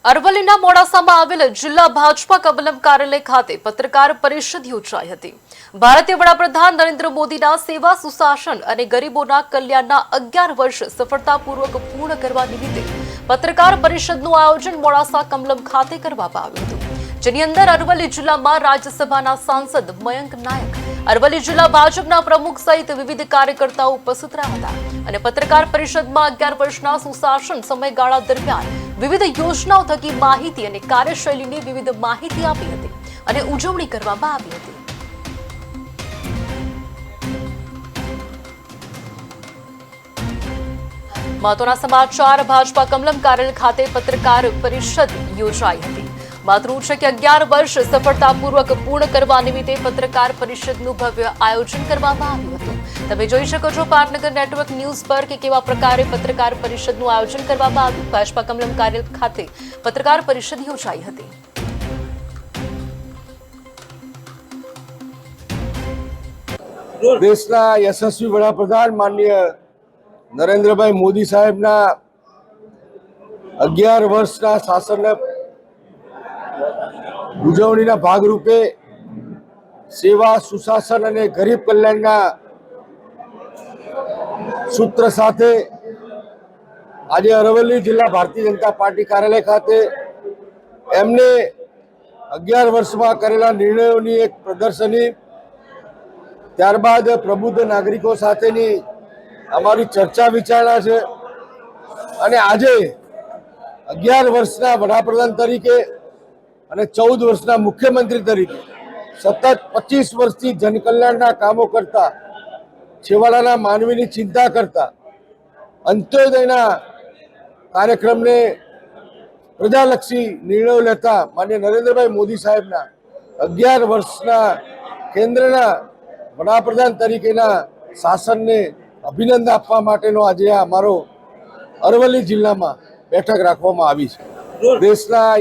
અરવલ્લીના મોડાસામાં આવેલ જિલ્લા ભાજપા કમલમ કાર્યાલય ખાતે પત્રકાર પરિષદ યોજાઈ હતી। ભારતીય વડાપ્રધાન નરેન્દ્ર મોદીના સેવા સુશાસન અને ગરીબોના કલ્યાણના 11 વર્ષ સફળતાપૂર્વક પૂર્ણ કરવા નિમિત્તે પત્રકાર પરિષદનું આયોજન મોડાસા કમલમ ખાતે કરવામાં આવ્યું હતું, જેની અંદર અરવલ્લી જિલ્લામાં રાજ્યસભાના સાંસદ મયંક નાયક, અરવલ્લી જિલ્લા ભાજપના પ્રમુખ સહિત વિવિધ કાર્યકર્તાઓ ઉપસ્થિત રહ્યા હતા અને પત્રકાર પરિષદમાં 11 વર્ષના સુશાસન સમયગાળા દરમિયાન વિવિધ યોજનાઓ થકી માહિતી અને કાર્યશૈલીની વિવિધ માહિતી આપી હતી અને ઉજવણી કરવામાં આવી હતી। મહત્વના સમાચાર। ભાજપા કમલમ કાર્યાલય ખાતે પત્રકાર પરિષદ યોજાઈ હતી। માતૃ છે કે 11 વર્ષ સફળતાપૂર્વક પૂર્ણ કરવા નિમિત્તે પત્રકાર પરિષદનું ભવ્ય આયોજન કરવામાં આવ્યું હતું। તમે જોઈ શકો છો પાટનગર નેટવર્ક ન્યૂઝ પર કે કેવા પ્રકારે પત્રકાર પરિષદનું આયોજન કરવામાં આવ્યું। ભાજપા કમલમ કાર્યાલય ખાતે પત્રકાર પરિષદ યોજાઈ હતી। દેશના યશસ્વી વડાપ્રધાન માનનીય નરેન્દ્રભાઈ મોદી સાહેબના 11 વર્ષના શાસનના ઉજવણીના ભાગરૂપે સેવા સુશાસન અને ગરીબ કલ્યાણના સૂત્ર સાથે આજે અરવલ્લી જિલ્લા ભારતીય જનતા પાર્ટી કાર્યાલય ખાતે એમને 11 વર્ષમાં કરેલા નિર્ણયોની એક પ્રદર્શની, ત્યારબાદ પ્રબુદ્ધ નાગરિકો સાથેની અમારી ચર્ચા વિચારણા છે અને આજે 11 વર્ષના વડાપ્રધાન તરીકે અને 14 વર્ષના મુખ્યમંત્રી તરીકે સતત 25 વર્ષથી જનકલ્યાણના કામો કરતા, છેવાડાના માનવીની ચિંતા કરતા, અંત્યોદયના કાર્યક્રમને પ્રજાલક્ષી નિર્ણયો લેતા માનનીય નરેન્દ્રભાઈ મોદી સાહેબના 11 વર્ષના કેન્દ્રના વડાપ્રધાન તરીકેના શાસનને અભિનંદન આપવા માટેનો આજે અમારો અરવલ્લી જિલ્લામાં બેઠક રાખવામાં આવી છે। દેશના